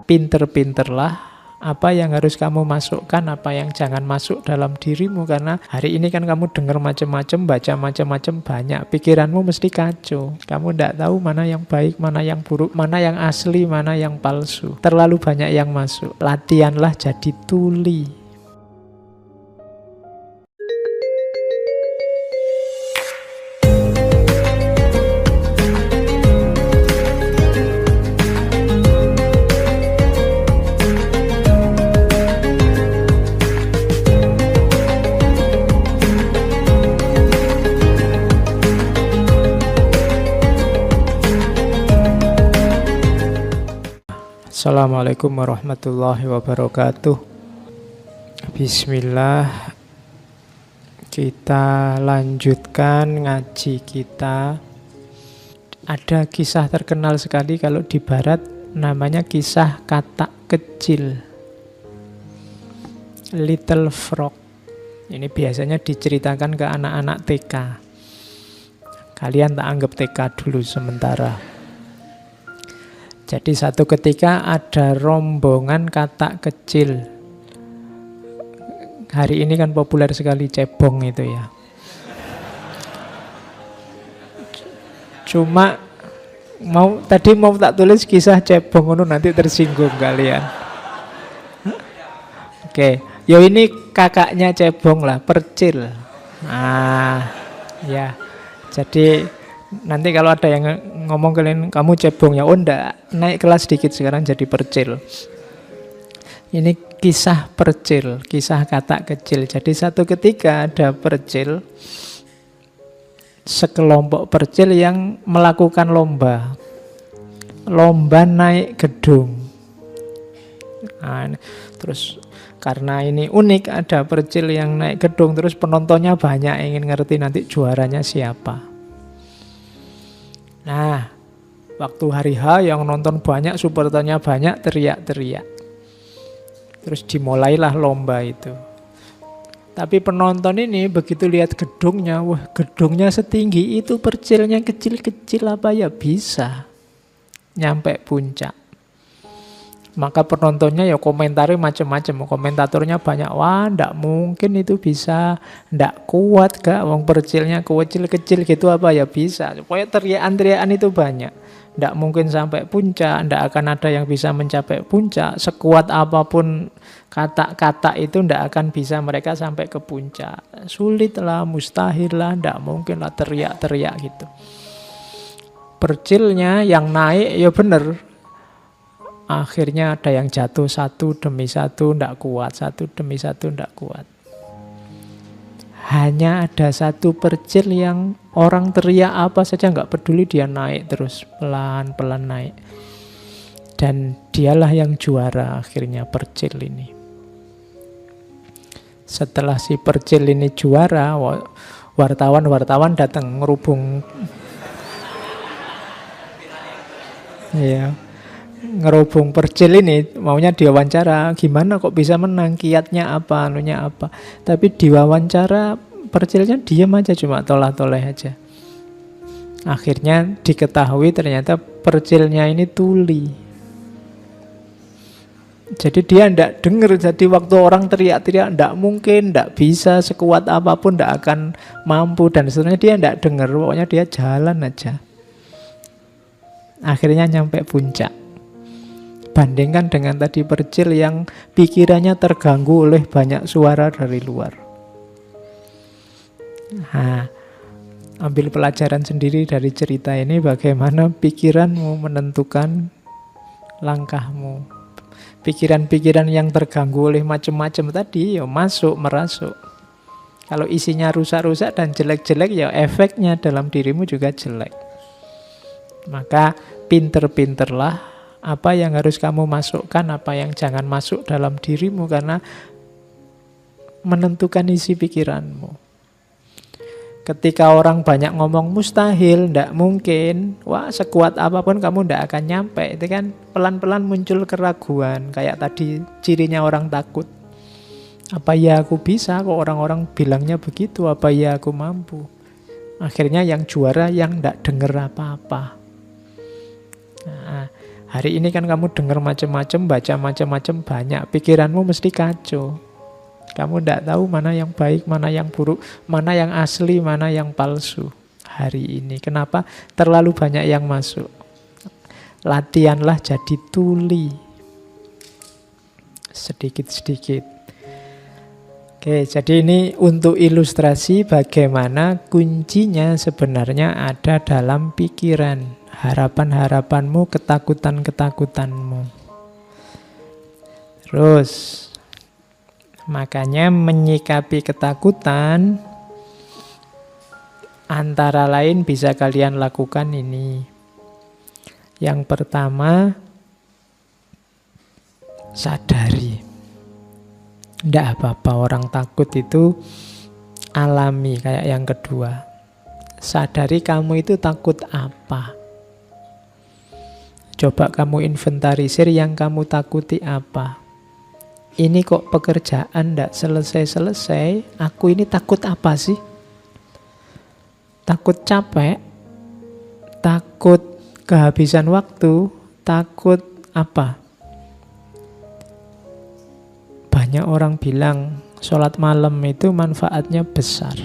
pinter-pinterlah apa yang harus kamu masukkan, apa yang jangan masuk dalam dirimu. Karena hari ini kan kamu dengar macam-macam, baca macam-macam, banyak. Pikiranmu mesti kacau. Kamu tidak tahu mana yang baik, mana yang buruk, mana yang asli, mana yang palsu. Terlalu banyak yang masuk. Latihanlah jadi tuli. Assalamualaikum warahmatullahi wabarakatuh. Bismillah. Kita lanjutkan ngaji kita. Ada kisah terkenal sekali kalau di barat, namanya kisah katak kecil, Little Frog. Ini biasanya diceritakan ke anak-anak TK. Kalian tak anggap TK dulu sementara. Jadi satu ketika ada rombongan katak kecil. Hari ini kan populer sekali cebong itu ya. Cuma tadi mau tak tulis kisah cebong itu nanti tersinggung kalian. Oke, yo ini kakaknya cebong lah, Percil. Ya. Jadi nanti kalau ada yang ngomong kalian, kamu cebong ya, oh enggak, naik kelas dikit sekarang jadi Percil. Ini kisah Percil, kisah katak kecil. Jadi satu ketika ada Percil, sekelompok Percil yang melakukan lomba naik gedung. Terus karena ini unik, ada Percil yang naik gedung, terus penontonnya banyak, ingin ngerti nanti juaranya siapa. Nah, waktu hari H yang nonton banyak, supporternya banyak, teriak-teriak. Terus dimulailah lomba itu. Tapi penonton ini begitu lihat gedungnya, wah gedungnya setinggi itu, Percilnya kecil-kecil, apa ya bisa nyampe puncak. Maka penontonnya ya komentarnya macam-macam, komentatornya banyak, wah ndak mungkin itu bisa, ndak kuat gak, wong Percilnya kecil-kecil gitu, apa ya bisa. Pokoknya teriakan-teriakan itu banyak, ndak mungkin sampai puncak, ndak akan ada yang bisa mencapai puncak, sekuat apapun kata-kata itu ndak akan bisa mereka sampai ke puncak. Sulit lah, mustahil lah, ndak mungkin lah, teriak-teriak gitu. Percilnya yang naik ya bener, akhirnya ada yang jatuh satu demi satu, ndak kuat, satu demi satu, ndak kuat. Hanya ada satu Percil yang orang teriak apa saja nggak peduli, dia naik terus, pelan-pelan naik. Dan dialah yang juara akhirnya, Percil ini. Setelah si Percil ini juara, wartawan datang ngerubung. Ya. Ngerubung Percil ini, maunya diwawancara, gimana kok bisa menang, kiatnya apa, anunya apa. Tapi diwawancara Percilnya diam aja, cuma tolah-toleh aja. Akhirnya diketahui ternyata Percilnya ini tuli. Jadi dia ndak dengar, jadi waktu orang teriak-teriak ndak mungkin, ndak bisa, sekuat apapun ndak akan mampu, dan seterusnya dia ndak dengar, pokoknya dia jalan aja. Akhirnya nyampe puncak. Bandingkan dengan tadi Percil yang pikirannya terganggu oleh banyak suara dari luar. Nah, ambil pelajaran sendiri dari cerita ini, bagaimana pikiranmu menentukan langkahmu. Pikiran-pikiran yang terganggu oleh macam-macam tadi, ya masuk, merasuk. Kalau isinya rusak-rusak dan jelek-jelek, ya efeknya dalam dirimu juga jelek. Maka pinter-pinterlah apa yang harus kamu masukkan, apa yang jangan masuk dalam dirimu, karena menentukan isi pikiranmu. Ketika orang banyak ngomong mustahil, ndak mungkin, wah sekuat apapun kamu ndak akan nyampe. Itu kan pelan-pelan muncul keraguan, kayak tadi cirinya orang takut. Apa ya aku bisa, kok orang-orang bilangnya begitu, apa ya aku mampu. Akhirnya yang juara yang ndak denger apa-apa. Nah, Hari ini kan kamu dengar macam-macam, baca macam-macam, banyak. Pikiranmu mesti kacau. Kamu tidak tahu mana yang baik, mana yang buruk, mana yang asli, mana yang palsu. Hari ini, kenapa? Terlalu banyak yang masuk. Latihanlah jadi tuli. Sedikit-sedikit. Oke, jadi ini untuk ilustrasi bagaimana kuncinya sebenarnya ada dalam pikiran. Harapan-harapanmu, ketakutan-ketakutanmu. Terus, makanya menyikapi ketakutan antara lain bisa kalian lakukan ini. Yang pertama, sadari. Tidak apa-apa, orang takut itu alami. Kayak yang kedua, sadari kamu itu takut apa. Coba kamu inventarisir yang kamu takuti apa. Ini kok pekerjaan tidak selesai-selesai, aku ini takut apa sih? Takut capek? Takut kehabisan waktu? Takut apa? Banyak orang bilang sholat malam itu manfaatnya besar.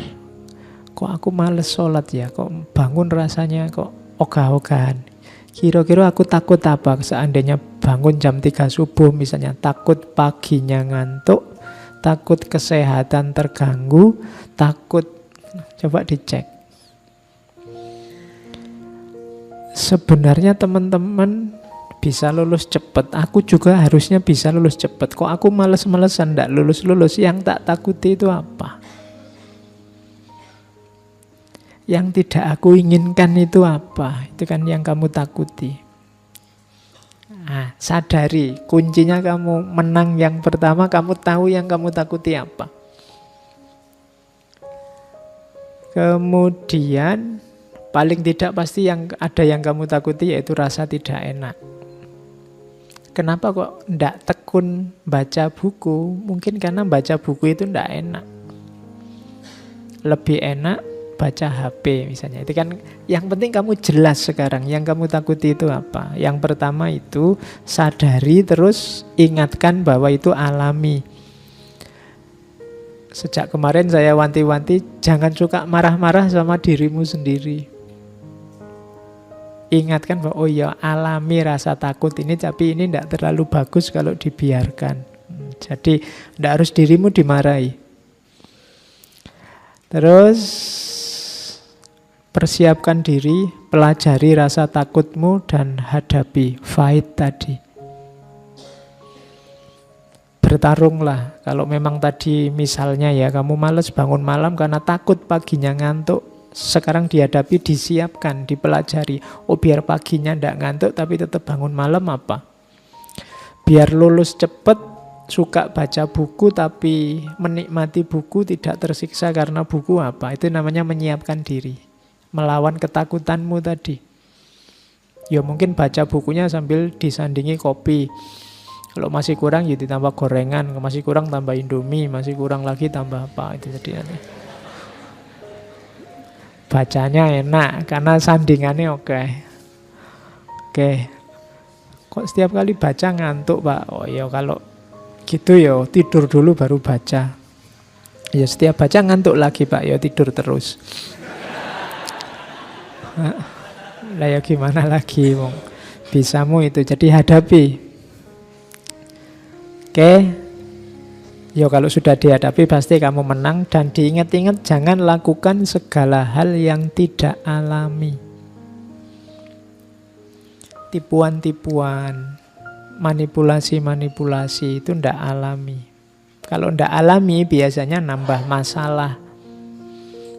Kok aku males sholat ya? Kok bangun rasanya kok ogah-ogahan? Kira-kira aku takut apa? Seandainya bangun jam 3 subuh misalnya, takut paginya ngantuk, takut kesehatan terganggu, takut, coba dicek. Sebenarnya teman-teman bisa lulus cepat. Aku juga harusnya bisa lulus cepat. Kok aku males-malesan tidak lulus-lulus? Yang tak takuti itu apa? Yang tidak aku inginkan itu apa? Itu kan yang kamu takuti. Nah, sadari, kuncinya kamu menang yang pertama, kamu tahu yang kamu takuti apa. Kemudian, paling tidak pasti yang ada yang kamu takuti yaitu rasa tidak enak. Kenapa kok tidak tekun baca buku? Mungkin karena baca buku itu tidak enak. Lebih enak baca HP misalnya. Itu kan yang penting kamu jelas sekarang yang kamu takuti itu apa. Yang pertama itu sadari, terus ingatkan bahwa itu alami. Sejak kemarin saya wanti-wanti jangan suka marah-marah sama dirimu sendiri. Ingatkan bahwa oh ya alami rasa takut ini, tapi ini tidak terlalu bagus kalau dibiarkan. Jadi tidak harus dirimu dimarahi. Terus persiapkan diri, pelajari rasa takutmu dan hadapi, fight tadi. Bertarunglah. Kalau memang tadi misalnya ya kamu malas bangun malam karena takut paginya ngantuk, sekarang dihadapi, disiapkan, dipelajari. Oh biar paginya tidak ngantuk tapi tetap bangun malam apa? Biar lulus cepat, suka baca buku tapi menikmati buku, tidak tersiksa karena buku apa? Itu namanya menyiapkan diri. Melawan ketakutanmu tadi. Ya mungkin baca bukunya sambil disandingi kopi. Kalau masih kurang ya ditambah gorengan, masih kurang tambah Indomie, masih kurang lagi tambah apa. Itu tadi nanti. Bacanya enak karena sandingannya oke. Oke. Kok setiap kali baca ngantuk, Pak? Oh ya kalau gitu ya tidur dulu baru baca. Ya setiap baca ngantuk lagi, Pak. Ya tidur terus. Lah ya gimana lagi, wong bisamu itu. Jadi hadapi. Oke. Ya kalau sudah dihadapi pasti kamu menang. Dan diingat-ingat jangan lakukan segala hal yang tidak alami. Tipuan-tipuan, manipulasi-manipulasi itu tidak alami. Kalau tidak alami biasanya nambah masalah.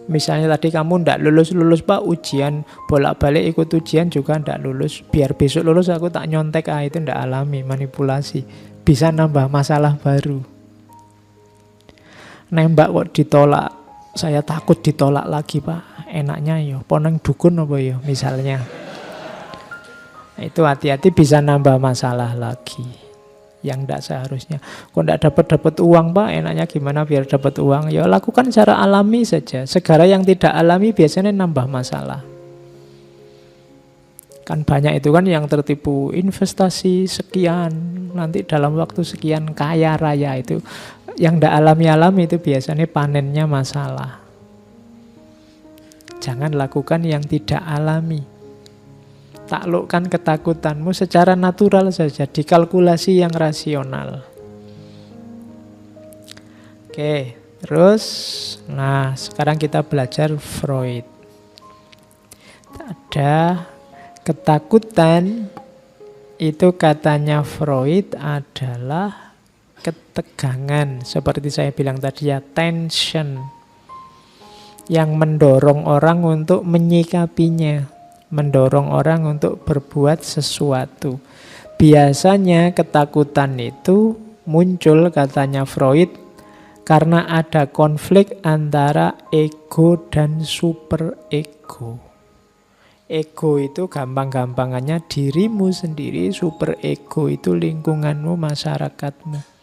Misalnya tadi kamu tidak lulus-lulus Pak, ujian bolak-balik ikut ujian juga tidak lulus. Biar besok lulus aku tak nyontek, itu tidak alami, manipulasi. Bisa nambah masalah baru. Nembak kok ditolak, saya takut ditolak lagi Pak. Enaknya ya, poneng dukun apa ya misalnya. Itu hati-hati bisa nambah masalah lagi. Yang tidak seharusnya. Kok tidak dapat uang Pak, enaknya gimana biar dapat uang? Ya lakukan secara alami saja. Segala yang tidak alami biasanya nambah masalah. Kan banyak itu kan yang tertipu investasi sekian, nanti dalam waktu sekian kaya raya itu. Yang tidak alami-alami itu biasanya panennya masalah. Jangan lakukan yang tidak alami. Taklukkan ketakutanmu secara natural saja, dikalkulasi yang rasional. Oke, terus, nah sekarang kita belajar Freud. Ada ketakutan, itu katanya Freud adalah ketegangan. Seperti saya bilang tadi ya, tension. Yang mendorong orang untuk menyikapinya. Mendorong orang untuk berbuat sesuatu. Biasanya ketakutan itu muncul katanya Freud karena ada konflik antara ego dan superego. Ego itu gampang-gampangannya dirimu sendiri, superego itu lingkunganmu, masyarakatmu.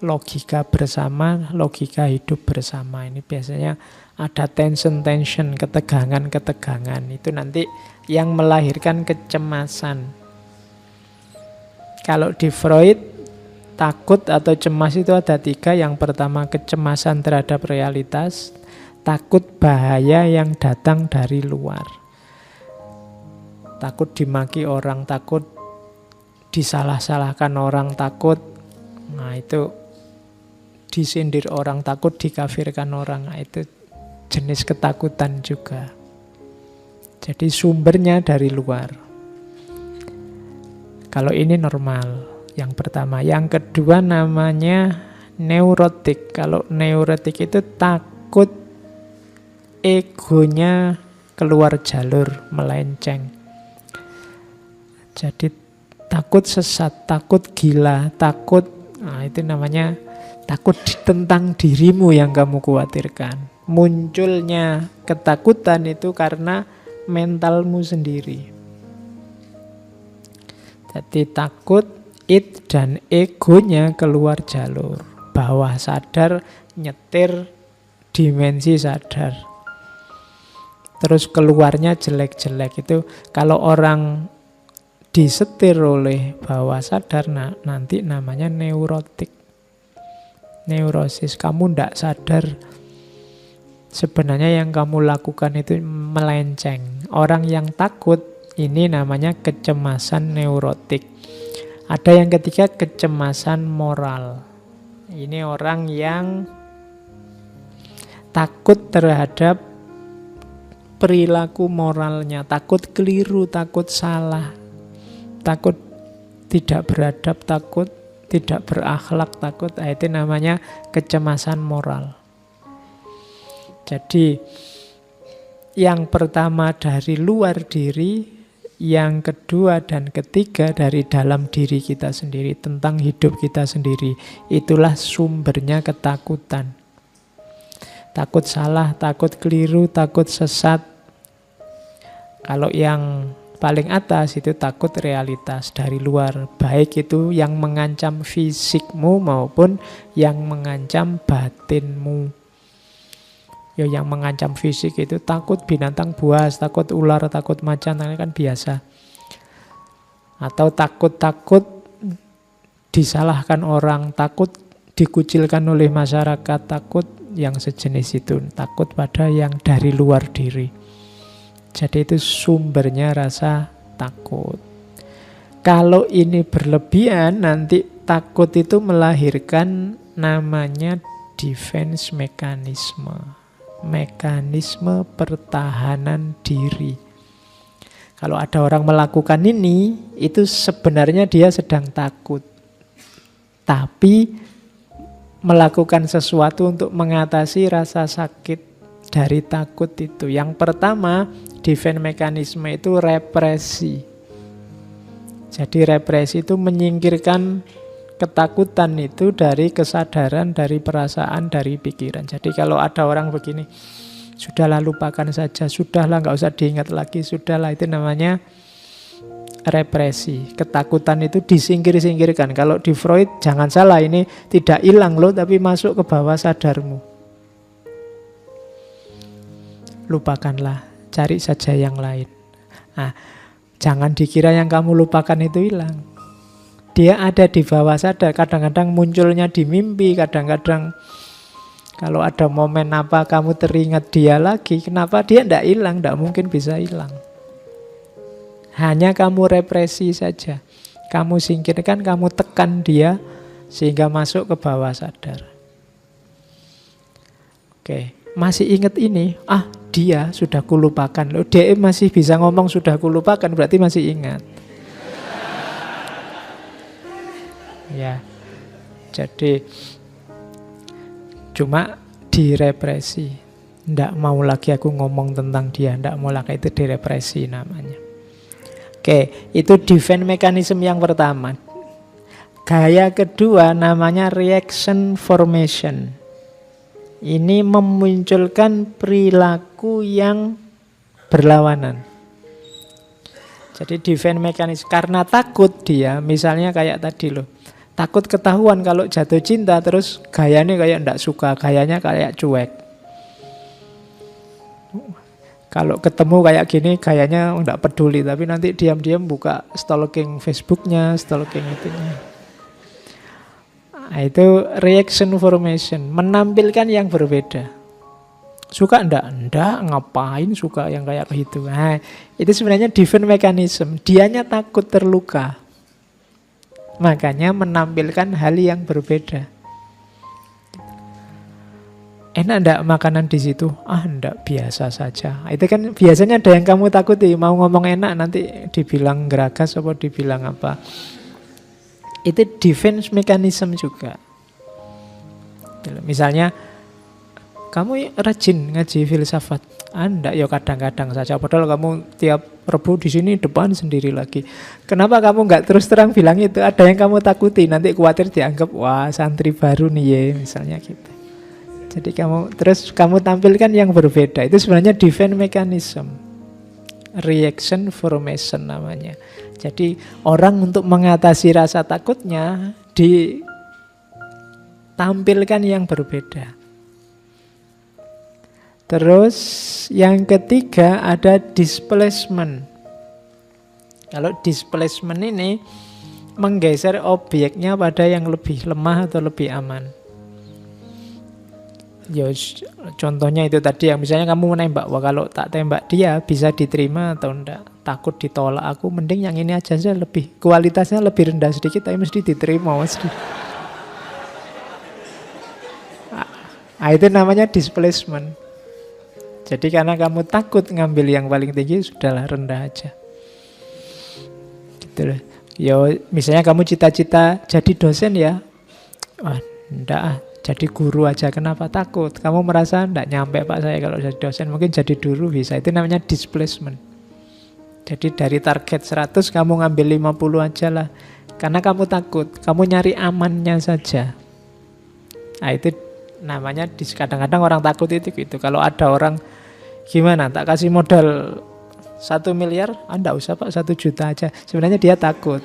Logika bersama, logika hidup bersama. Ini biasanya ada tension-tension, ketegangan-ketegangan. Itu nanti yang melahirkan kecemasan. Kalau di Freud, takut atau cemas itu ada 3. Yang pertama kecemasan terhadap realitas, takut bahaya yang datang dari luar. Takut dimaki orang, takut disalah-salahkan orang, takut, nah itu disindir orang, takut dikafirkan orang. Nah, itu jenis ketakutan juga. Jadi sumbernya dari luar. Kalau ini normal. Yang pertama. Yang kedua namanya neurotik. Kalau neurotik itu takut egonya keluar jalur, melenceng. Jadi takut sesat, takut gila, takut, nah itu namanya takut tentang dirimu yang kamu khawatirkan. Munculnya ketakutan itu karena mentalmu sendiri. Jadi takut id dan egonya keluar jalur. Bawah sadar nyetir dimensi sadar. Terus keluarnya jelek-jelek. Itu kalau orang disetir oleh bawah sadar, nah, nanti namanya neurotik. Neurosis, kamu tidak sadar sebenarnya yang kamu lakukan itu melenceng. Orang yang takut ini namanya kecemasan neurotik. Ada yang ketiga kecemasan moral. Ini orang yang takut terhadap perilaku moralnya, takut keliru, takut salah, takut tidak beradab, takut tidak berakhlak, takut, itu namanya kecemasan moral. Jadi yang pertama dari luar diri, yang kedua dan ketiga dari dalam diri kita sendiri, tentang hidup kita sendiri. Itulah sumbernya ketakutan. Takut salah, takut keliru, takut sesat. Kalau yang paling atas itu takut realitas dari luar, baik itu yang mengancam fisikmu maupun yang mengancam batinmu. Ya, yang mengancam fisik itu takut binatang buas, takut ular, takut macan, ini kan biasa. Atau takut disalahkan orang, takut dikucilkan oleh masyarakat, takut yang sejenis itu, takut pada yang dari luar diri. Jadi itu sumbernya rasa takut. Kalau ini berlebihan, nanti takut itu melahirkan namanya defense mechanism. Mekanisme pertahanan diri. Kalau ada orang melakukan ini, itu sebenarnya dia sedang takut. Tapi melakukan sesuatu untuk mengatasi rasa sakit dari takut itu. Yang pertama, defense mekanisme itu represi. Jadi represi itu menyingkirkan ketakutan itu dari kesadaran, dari perasaan, dari pikiran. Jadi kalau ada orang begini, sudahlah lupakan saja, sudahlah nggak usah diingat lagi, sudahlah, itu namanya represi. Ketakutan itu disingkir-singkirkan. Kalau di Freud, jangan salah, ini tidak hilang loh, tapi masuk ke bawah sadarmu. Lupakanlah, cari saja yang lain. Nah, jangan dikira yang kamu lupakan itu hilang. Dia ada di bawah sadar, kadang-kadang munculnya di mimpi, kadang-kadang kalau ada momen apa kamu teringat dia lagi, kenapa dia tidak hilang, tidak mungkin bisa hilang. Hanya kamu represi saja. Kamu singkirkan, kamu tekan dia sehingga masuk ke bawah sadar. Oke, masih ingat ini? Ah, dia sudah kulupakan. Loh, dia masih bisa ngomong sudah kulupakan, berarti masih ingat. Ya, jadi cuma direpresi. Nggak mau lagi aku ngomong tentang dia, nggak mau lagi, itu direpresi namanya. Oke, itu defense mechanism yang pertama. Gaya kedua namanya reaction formation. Ini memunculkan perilaku yang berlawanan. Jadi defense mechanism, karena takut dia, misalnya kayak tadi loh, takut ketahuan kalau jatuh cinta, terus gayanya kayak ndak suka, gayanya kayak cuek. Kalau ketemu kayak gini, gayanya ndak peduli, tapi nanti diam-diam buka stalking Facebooknya, stalking itunya. Nah, itu reaction formation, menampilkan yang berbeda. Suka ndak? Ndak, ngapain suka yang kayak gitu. Nah, itu sebenarnya defense mechanism. Dianya takut terluka. Makanya menampilkan hal yang berbeda. Enak ndak makanan di situ? Ah, ndak, biasa saja. Itu kan biasanya ada yang kamu takuti, mau ngomong enak nanti dibilang geragas atau dibilang apa. Itu defense mechanism juga. Misalnya, kamu rajin ngaji filsafat. Enggak, ya kadang-kadang saja. Padahal kamu tiap Rebu di sini depan sendiri lagi. Kenapa kamu nggak terus terang bilang itu? Ada yang kamu takuti, nanti khawatir dianggap, wah santri baru nih ya, misalnya gitu. Jadi kamu tampilkan yang berbeda. Itu sebenarnya defense mechanism. Reaction formation namanya. Jadi orang untuk mengatasi rasa takutnya ditampilkan yang berbeda. Terus yang ketiga ada displacement. Kalau displacement ini menggeser objeknya pada yang lebih lemah atau lebih aman. Ya, contohnya itu tadi yang misalnya kamu menembak, wah kalau tak tembak dia bisa diterima atau enggak, takut ditolak aku, mending yang ini aja sih, lebih kualitasnya lebih rendah sedikit tapi mesti diterima mesti. Nah, itu namanya displacement. Jadi karena kamu takut ngambil yang paling tinggi, sudahlah rendah aja. Gitu loh. Ya misalnya kamu cita-cita jadi dosen ya, wah enggak, jadi guru aja. Kenapa takut? Kamu merasa enggak nyampe Pak saya kalau jadi dosen, mungkin jadi guru bisa. Itu namanya displacement. Jadi dari target 100 kamu ngambil 50 aja lah. Karena kamu takut, kamu nyari amannya saja. Nah itu namanya, kadang-kadang orang takut itu gitu. Kalau ada orang, gimana, tak kasih modal 1 miliar, enggak usah Pak, 1 juta aja. Sebenarnya dia takut,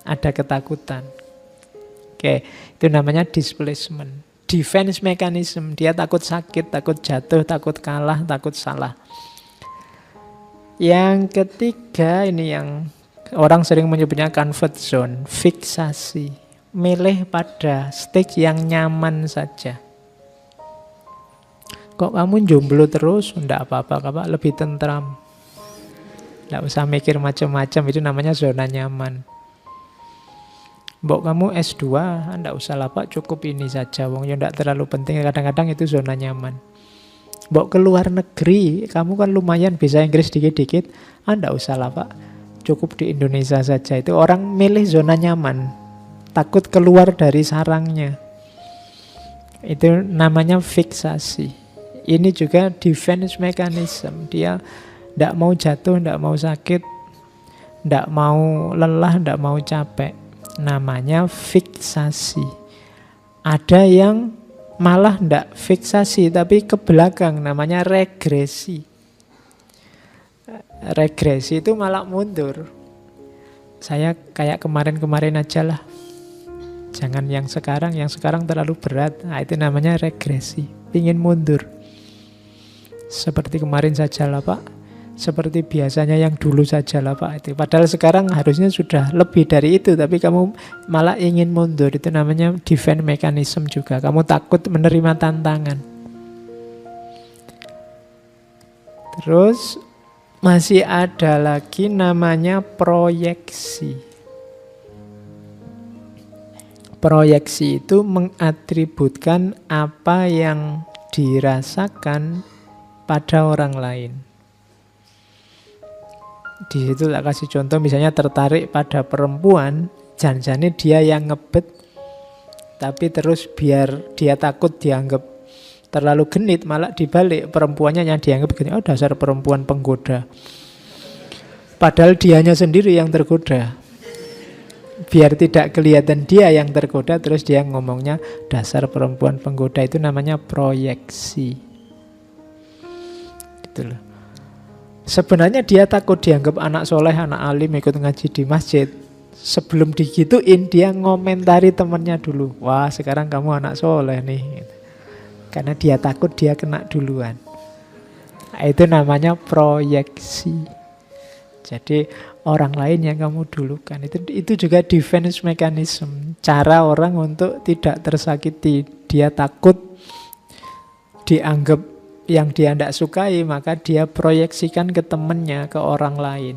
ada ketakutan. Oke, itu namanya displacement. Defense mechanism, dia takut sakit, takut jatuh, takut kalah, takut salah. Yang ketiga ini yang orang sering menyebutnya comfort zone, fiksasi. Milih pada stage yang nyaman saja. Kok kamu jomblo terus? Enggak apa-apa, Kak, lebih tentram. Enggak usah mikir macam-macam, itu namanya zona nyaman. Mbok kamu S2, enggak usah lah Pak, cukup ini saja. Wong ya enggak terlalu penting, kadang-kadang itu zona nyaman. Mbok keluar negeri, kamu kan lumayan bisa Inggris dikit-dikit, enggak usah lah Pak, cukup di Indonesia saja. Itu orang milih zona nyaman, takut keluar dari sarangnya. Itu namanya fiksasi. Ini juga defense mechanism. Dia enggak mau jatuh, enggak mau sakit, enggak mau lelah, enggak mau capek. Namanya fiksasi. Ada yang malah ndak fiksasi tapi ke belakang, namanya regresi. Regresi itu malah mundur. Saya kayak kemarin-kemarin aja lah, jangan yang sekarang terlalu berat. Nah, itu namanya regresi, ingin mundur. Seperti kemarin saja lah Pak, seperti biasanya yang dulu saja lah Pak itu. Padahal sekarang harusnya sudah lebih dari itu, tapi kamu malah ingin mundur. Itu namanya defense mechanism juga. Kamu takut menerima tantangan. Terus masih ada lagi namanya proyeksi. Proyeksi itu mengatributkan apa yang dirasakan pada orang lain. Di situ tak kasih contoh, misalnya tertarik pada perempuan, jangan-jangan dia yang ngebet, tapi terus biar dia takut dianggap terlalu genit, malah dibalik perempuannya yang dianggap genit. Oh, dasar perempuan penggoda. Padahal dianya sendiri yang tergoda. Biar tidak kelihatan dia yang tergoda, terus dia ngomongnya dasar perempuan penggoda. Itu namanya proyeksi. Gitu loh. Sebenarnya dia takut dianggap anak soleh, anak alim, ikut ngaji di masjid. Sebelum digituin, dia ngomentari temannya dulu. Wah, sekarang kamu anak soleh nih. Karena dia takut dia kena duluan. Nah, itu namanya proyeksi. Jadi orang lain yang kamu dulukan. Itu juga defense mechanism. Cara orang untuk tidak tersakiti. Dia takut dianggap yang dia tidak sukai, maka dia proyeksikan ke temannya, ke orang lain.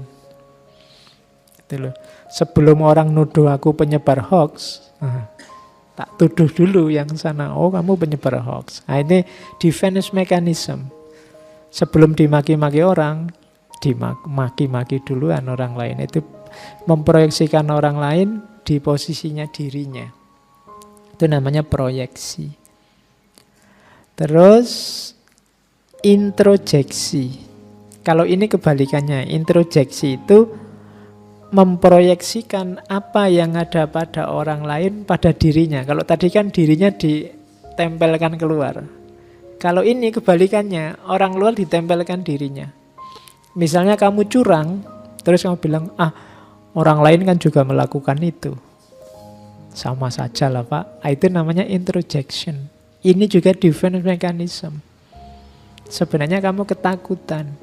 Itu loh. Sebelum orang nuduh aku penyebar hoax, tak tuduh dulu yang sana. Oh, kamu penyebar hoax. Nah, ini defense mechanism. Sebelum dimaki-maki orang, dimaki-maki duluan orang lain. Itu memproyeksikan orang lain di posisinya dirinya. Itu namanya proyeksi. Terus introjeksi. Kalau ini kebalikannya. Introjeksi itu memproyeksikan apa yang ada pada orang lain pada dirinya. Kalau tadi kan dirinya ditempelkan keluar. Kalau ini kebalikannya, orang luar ditempelkan dirinya. Misalnya kamu curang, terus kamu bilang, orang lain kan juga melakukan itu. Sama saja lah Pak. Itu namanya introjection. Ini juga defense mechanism. Sebenarnya kamu ketakutan.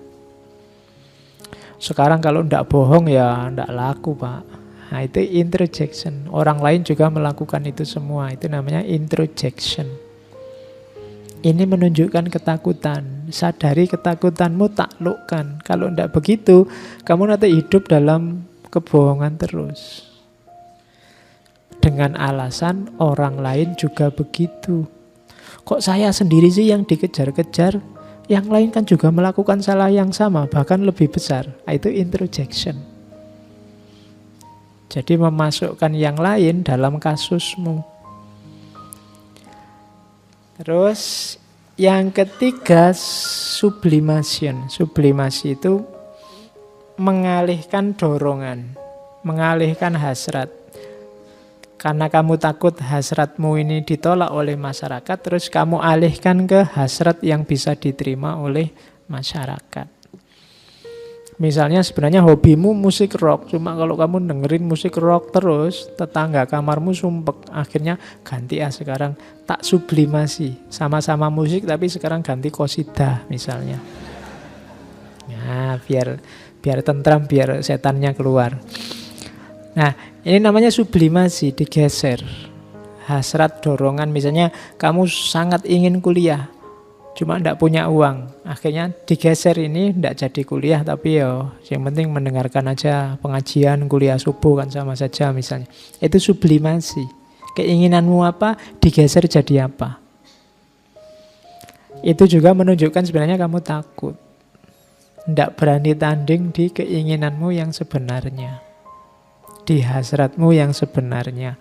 Sekarang kalau tidak bohong ya tidak laku Pak. Nah, itu introjection. Orang lain juga melakukan itu semua. Itu namanya introjection. Ini menunjukkan ketakutan. Sadari ketakutanmu, taklukkan. Kalau tidak begitu, kamu nanti hidup dalam kebohongan terus. Dengan alasan orang lain juga begitu. Kok saya sendiri sih yang dikejar-kejar? Yang lain kan juga melakukan salah yang sama, bahkan lebih besar. Itu introjection. Jadi memasukkan yang lain dalam kasusmu. Terus yang ketiga sublimation. Sublimasi itu mengalihkan dorongan, mengalihkan hasrat. Karena kamu takut hasratmu ini ditolak oleh masyarakat, terus kamu alihkan ke hasrat yang bisa diterima oleh masyarakat. Misalnya sebenarnya hobimu musik rock, cuma kalau kamu dengerin musik rock terus, tetangga kamarmu sumpek. Akhirnya ganti sekarang tak sublimasi. Sama-sama musik tapi sekarang ganti qasidah misalnya. Nah, biar tentram, biar setannya keluar. Nah, ini namanya sublimasi, digeser. Hasrat, dorongan, misalnya kamu sangat ingin kuliah, cuma tidak punya uang. Akhirnya digeser ini, tidak jadi kuliah, tapi yang penting mendengarkan aja pengajian, kuliah subuh kan sama saja misalnya. Itu sublimasi. Keinginanmu apa, digeser jadi apa. Itu juga menunjukkan sebenarnya kamu takut. Tidak berani tanding di keinginanmu yang sebenarnya. Di hasratmu yang sebenarnya.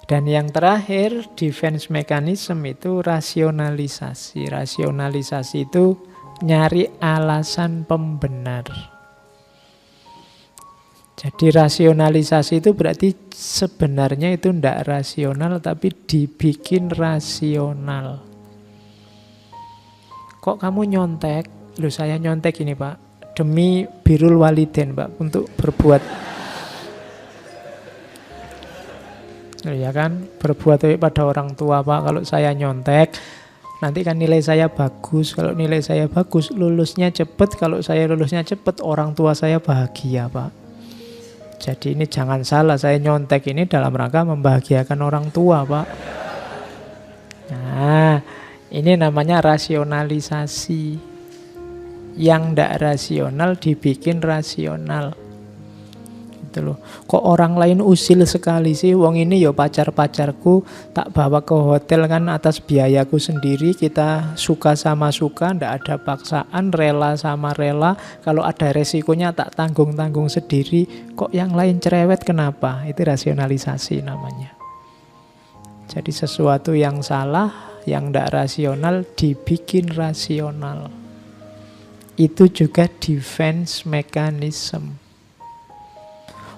Dan yang terakhir, defense mechanism itu rasionalisasi. Rasionalisasi itu nyari alasan pembenar. Jadi rasionalisasi itu berarti sebenarnya itu tidak rasional, tapi dibikin rasional. Kok kamu nyontek? Loh, saya nyontek ini Pak, demi birrul walidain Pak, untuk berbuat ya kan, berbuat baik pada orang tua Pak. Kalau saya nyontek, nanti kan nilai saya bagus. Kalau nilai saya bagus, lulusnya cepet. Kalau saya lulusnya cepet, orang tua saya bahagia, Pak. Jadi ini jangan salah, saya nyontek ini dalam rangka membahagiakan orang tua, Pak. Nah, ini namanya rasionalisasi. Yang tidak rasional dibikin rasional. Gitu loh. Kok orang lain usil sekali sih? Wong ini ya pacar-pacarku, tak bawa ke hotel kan atas biayaku sendiri. Kita suka sama suka, ndak ada paksaan, rela sama rela. Kalau ada resikonya tak tanggung-tanggung sendiri. Kok yang lain cerewet kenapa? Itu rasionalisasi namanya. Jadi sesuatu yang salah, yang ndak rasional dibikin rasional. Itu juga defense mechanism.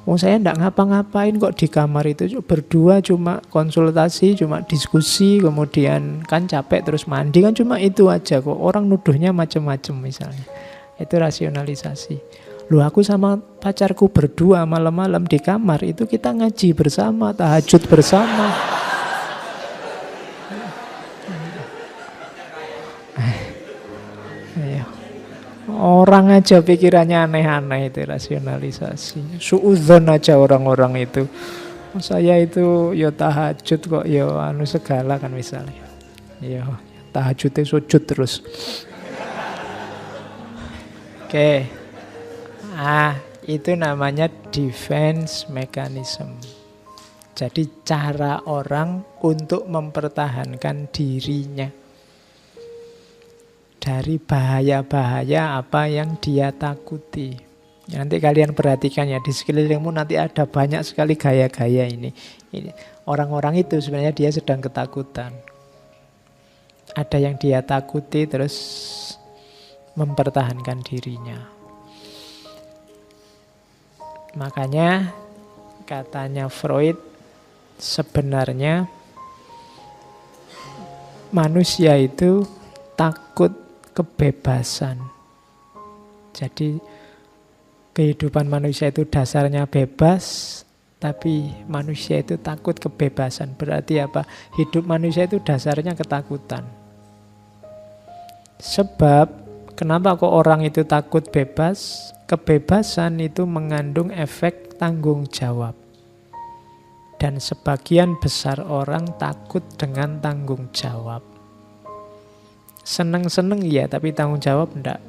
Oh, saya enggak ngapa-ngapain kok di kamar itu, berdua cuma konsultasi, cuma diskusi, kemudian kan capek terus mandi, kan cuma itu aja kok. Orang nuduhnya macam-macam misalnya. Itu rasionalisasi. Loh, aku sama pacarku berdua malam-malam di kamar itu kita ngaji bersama, tahajud bersama. Orang aja pikirannya aneh-aneh, itu rasionalisasi. Suudzon aja orang-orang itu. Saya itu ya tahajud kok ya anu segala kan misalnya. Ya tahajudnya sujud terus. Oke. Itu namanya defense mechanism. Jadi cara orang untuk mempertahankan dirinya dari bahaya-bahaya apa yang dia takuti. Nanti kalian perhatikan ya, di sekelilingmu nanti ada banyak sekali gaya-gaya ini. Orang-orang itu sebenarnya dia sedang ketakutan. Ada yang dia takuti terus mempertahankan dirinya. Makanya katanya Freud, sebenarnya manusia itu takut kebebasan. Jadi kehidupan manusia itu dasarnya bebas, tapi manusia itu takut kebebasan. Berarti apa? Hidup manusia itu dasarnya ketakutan. Sebab kenapa kok orang itu takut bebas? Kebebasan itu mengandung efek tanggung jawab. Dan sebagian besar orang takut dengan tanggung jawab. Seneng-seneng ya, tapi tanggung jawab enggak.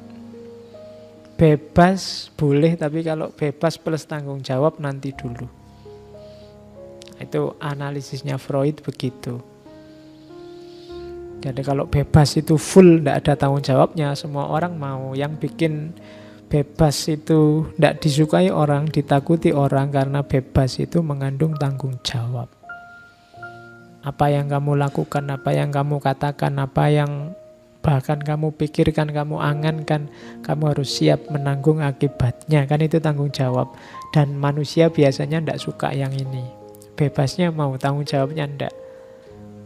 Bebas boleh, tapi kalau bebas plus tanggung jawab nanti dulu. Itu analisisnya Freud begitu. Jadi kalau bebas itu full, enggak ada tanggung jawabnya, semua orang mau. Yang bikin bebas itu enggak disukai orang, ditakuti orang, karena bebas itu mengandung tanggung jawab. Apa yang kamu lakukan, apa yang kamu katakan, apa yang bahkan kamu pikirkan, kamu angankan, kamu harus siap menanggung akibatnya. Kan itu tanggung jawab. Dan manusia biasanya tidak suka yang ini. Bebasnya mau, tanggung jawabnya tidak.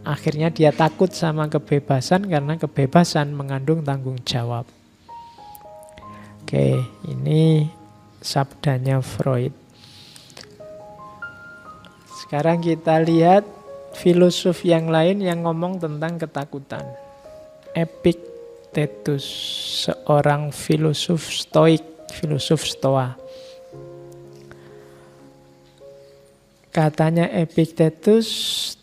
Akhirnya dia takut sama kebebasan karena kebebasan mengandung tanggung jawab. Oke, ini sabdanya Freud. Sekarang kita lihat filosof yang lain yang ngomong tentang ketakutan. Epictetus, seorang filosof stoik, filosof stoa. Katanya Epictetus,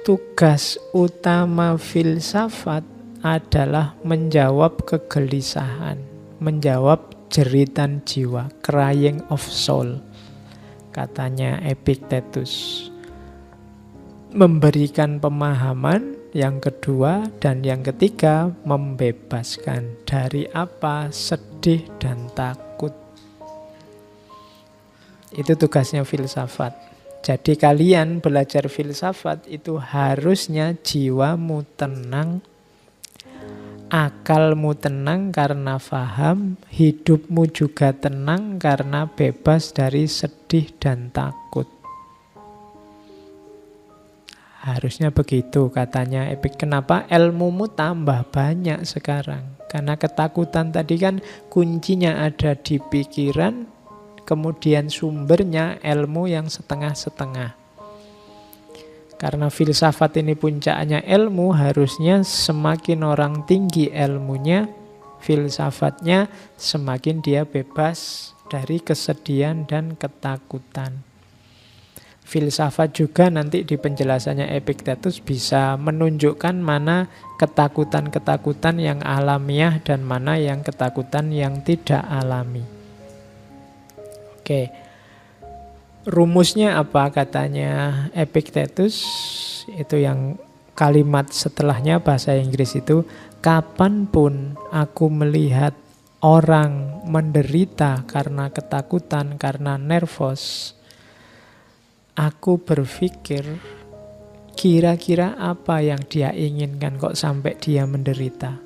tugas utama filsafat adalah menjawab kegelisahan, menjawab jeritan jiwa, crying of soul. Katanya Epictetus, memberikan pemahaman. Yang kedua dan yang ketiga, membebaskan dari apa? Sedih dan takut. Itu tugasnya filsafat. Jadi kalian belajar filsafat itu harusnya jiwamu tenang, akalmu tenang karena faham, hidupmu juga tenang karena bebas dari sedih dan takut. Harusnya begitu katanya Epik. Kenapa ilmumu tambah banyak sekarang? Karena ketakutan tadi kan kuncinya ada di pikiran, kemudian sumbernya ilmu yang setengah-setengah. Karena filsafat ini puncaknya ilmu, harusnya semakin orang tinggi ilmunya, filsafatnya, semakin dia bebas dari kesedihan dan ketakutan. Filsafat juga nanti di penjelasannya Epictetus bisa menunjukkan mana ketakutan-ketakutan yang alamiah dan mana yang ketakutan yang tidak alami. Oke. Rumusnya apa katanya Epictetus? Itu yang kalimat setelahnya bahasa Inggris itu, kapanpun aku melihat orang menderita karena ketakutan, karena nervous, aku berpikir kira-kira apa yang dia inginkan kok sampai dia menderita.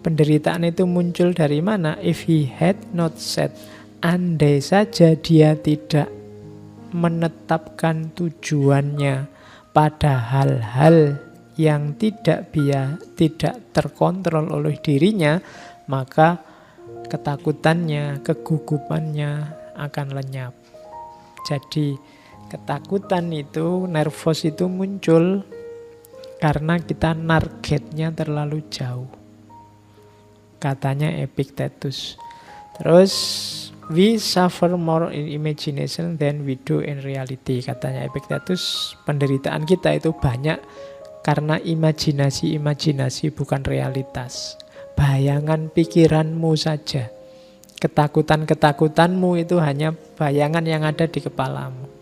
Penderitaan itu muncul dari mana? If he had not said, andai saja dia tidak menetapkan tujuannya pada hal-hal yang tidak terkontrol oleh dirinya, maka ketakutannya, kegugupannya akan lenyap. Jadi ketakutan itu, nervous itu muncul karena kita targetnya terlalu jauh. Katanya Epictetus. Terus, we suffer more in imagination than we do in reality. Katanya Epictetus, penderitaan kita itu banyak karena imajinasi bukan realitas. Bayangan pikiranmu saja. Ketakutan-ketakutanmu itu hanya bayangan yang ada di kepalamu.